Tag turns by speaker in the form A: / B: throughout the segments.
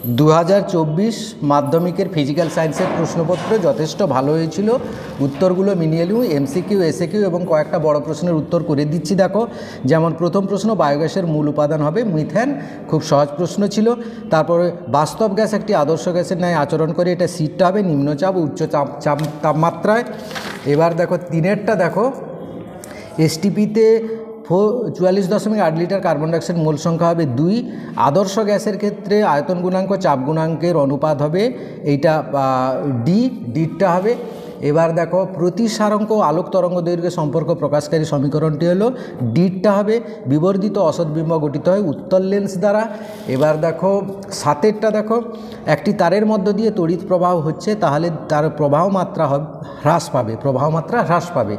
A: 2024 মাধ্যমিকের ফিজিক্যাল সায়েন্সের প্রশ্নপত্র যথেষ্ট ভালো হয়েছিল। উত্তরগুলো মিলিয়ে নিউ, এমসিকিউ, এসএকিউ এবং কয়েকটা বড় প্রশ্নের উত্তর করে দিচ্ছি। দেখো, যেমন প্রথম প্রশ্ন, বায়োগ্যাসের মূল উপাদান হবে মিথেন, খুব সহজ প্রশ্ন ছিল। তারপরে বাস্তব গ্যাস একটি আদর্শ গ্যাসের ন্যায় আচরণ করে, এটা সিটটা হবে নিম্নচাপ ও উচ্চ তাপমাত্রায়। এবার দেখো তিনেরটা, দেখো এসটিপিতে 44.8 লিটার কার্বন ডাইঅক্সাইড মোল সংখ্যা হবে 2। আদর্শ গ্যাসের ক্ষেত্রে আয়তন গুণাঙ্ক চাপ গুণাঙ্কের অনুপাত হবে এইটা ডিটা হবে। এবার দেখো প্রতিসারাঙ্ক আলোক তরঙ্গ দৈর্ঘ্যের সম্পর্ক প্রকাশকারী সমীকরণটি হলো ডিটা হবে। বিবর্ধিত অসৎবিম্ব গঠিত হয় উত্তল লেন্স দ্বারা। এবার দেখো সাতেরটা, দেখো একটি তারের মধ্য দিয়ে তড়িৎ প্রবাহ হচ্ছে, তাহলে তার প্রবাহ মাত্রা হ্রাস পাবে।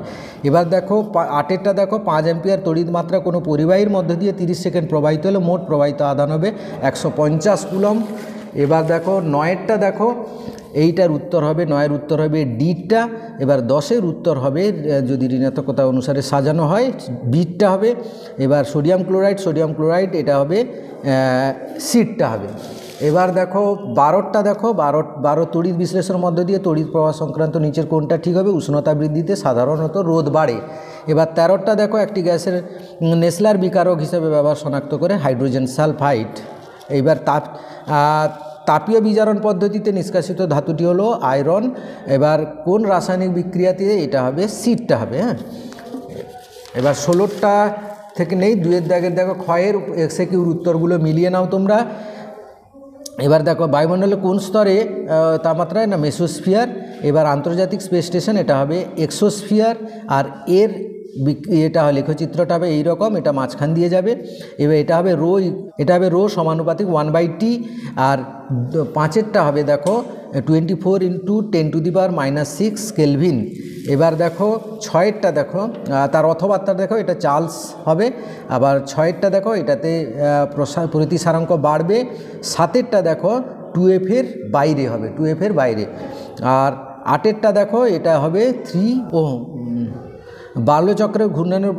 A: এবার দেখো আটেরটা, দেখো 5 অ্যাম্পিয়ার তড়িৎ মাত্রা কোনো পরিবাহীর মধ্য দিয়ে 30 সেকেন্ড প্রবাহিত হলে মোট প্রবাহিত আধান হবে 150 কুলম্ব। এবার দেখো নয়েরটা, দেখো এইটার উত্তর হবে, নয়ের উত্তর হবে ডিটা। এবার 10এর উত্তর হবে, যদি ঋণাত্মকতা অনুসারে সাজানো হয়, বিটটা হবে। এবার সোডিয়াম ক্লোরাইড এটা হবে সিটটা হবে। এবার দেখো 12টা, দেখো 12 তড়িৎ বিশ্লেষণের মধ্য দিয়ে তড়িৎ প্রবাহ সংক্রান্ত নিচের কোনটা ঠিক হবে? উষ্ণতা বৃদ্ধিতে সাধারণত রোধ বাড়ে। এবার 13টা, দেখো একটি গ্যাসের নেসলার বিকারক হিসেবে ব্যবহার শনাক্ত করে হাইড্রোজেন সালফাইড। এইবার তাপীয় বিজারণ পদ্ধতিতে নিষ্কাশিত ধাতুটি হলো আয়রন। এবার কোন রাসায়নিক বিক্রিয়াতে? এটা হবে সিটটা হবে। হ্যাঁ, এবার 16টা থেকে নেই, 2-এর দাগের দেখো ক্ষয়ের এক্সএকিউর উত্তরগুলো মিলিয়ে নাও তোমরা। এবার দেখো বায়ুমণ্ডলে কোন স্তরে তাপমাত্রায়? না মেসোস্ফিয়ার। এবার আন্তর্জাতিক স্পেস স্টেশন, এটা হবে এক্সোস্ফিয়ার। আর এর এটা লেখচিত্রটা হবে এইরকম, এটা মাঝখান দিয়ে যাবে। এবার এটা হবে রো সমানুপাতিক 1/t। আর 5এরটা হবে, দেখো 24 × 10⁻⁻6 কেলভিন। এবার দেখো 6এরটা, দেখো তার অথবার্তা, দেখো এটা চার্লস হবে। আবার 6এরটা, দেখো এটাতে প্রতিসারাঙ্ক বাড়বে। 7এরটা, দেখো 2f এর বাইরে হবে, 2f এর বাইরে। আর 8এরটা, দেখো এটা হবে 3 ওহম। বাল্যচক্রের ঘূর্ণনের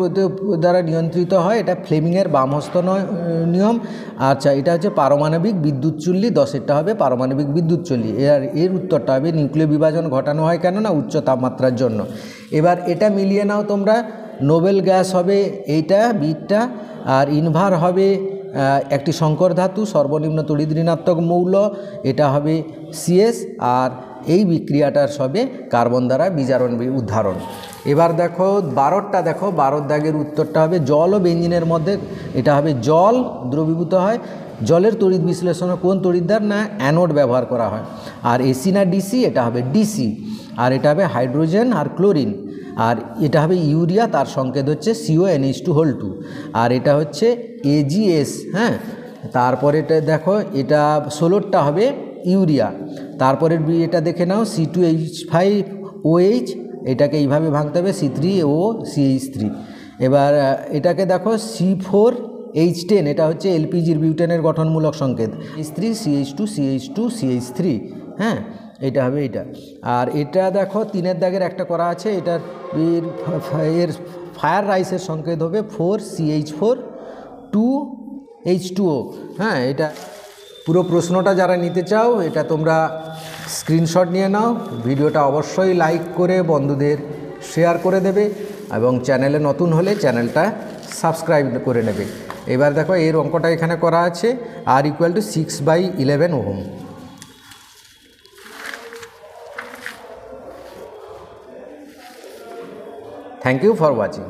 A: দ্বারা নিয়ন্ত্রিত হয়, এটা ফ্লেমিংয়ের বামহস্ত নিয়ম। আচ্ছা, এটা হচ্ছে পারমাণবিক বিদ্যুৎ চুল্লি। 10এরটা হবে পারমাণবিক বিদ্যুৎ চুল্লি। এর উত্তরটা হবে নিউক্লিয় বিভাজন ঘটানো হয় কেন? না উচ্চ তাপমাত্রার জন্য। এবার এটা মিলিয়ে নাও তোমরা। নোবেল গ্যাস হবে এইটা বিটটা। আর ইনভার হবে একটি সংকর ধাতু, সর্বনিম্ন তড়িৎ ঋণাত্মক মৌল, এটা হবে সিএস। আর এই বিক্রিয়াটার সবে কার্বন দ্বারা বিজারণ উদাহরণ। এবার দেখো 12টা, দেখো 12 দাগের উত্তরটা হবে জল ও বেঞ্জিনের মধ্যে, এটা হবে জল দ্রবীভূত হয়। জলের তড়িৎ বিশ্লেষণে কোন তড়িৎদ্বার? না অ্যানোড ব্যবহার করা হয়। আর এসি না ডিসি? এটা হবে ডিসি। আর এটা হবে হাইড্রোজেন আর ক্লোরিন। আর এটা হবে ইউরিয়া, তার সংকেত হচ্ছে CONH2(2). আর এটা হচ্ছে AgS। হ্যাঁ, তারপরে এটা দেখো, এটা 16টা হবে ইউরিয়া। তারপরের এটা দেখে নাও C2H5OH, এটাকে এইভাবে ভাঙতে হবে C3OCH3। এবার এটাকে দেখো C4H10, এটা হচ্ছে এলপিজির বিউটেনের গঠনমূলক সংকেত। H3 CH2 CH2 CH3। হ্যাঁ, এটা হবে এটা। আর এটা দেখো 3-এর দাগের একটা করা আছে, এটার এর ফায়ার রাইসের সংকেত হবে 4CH4 2H2O। হ্যাঁ, এটা পুরো প্রশ্নটা যারা নিতে চাও, এটা তোমরা স্ক্রিনশট নিয়ে নাও। ভিডিওটা অবশ্যই লাইক করে বন্ধুদের শেয়ার করে দেবে এবং চ্যানেলে নতুন হলে চ্যানেলটা সাবস্ক্রাইব করে নেবে। এবার দেখো এর অঙ্কটা এখানে করা আছে, R = 6/11 ohm. Thank you for watching.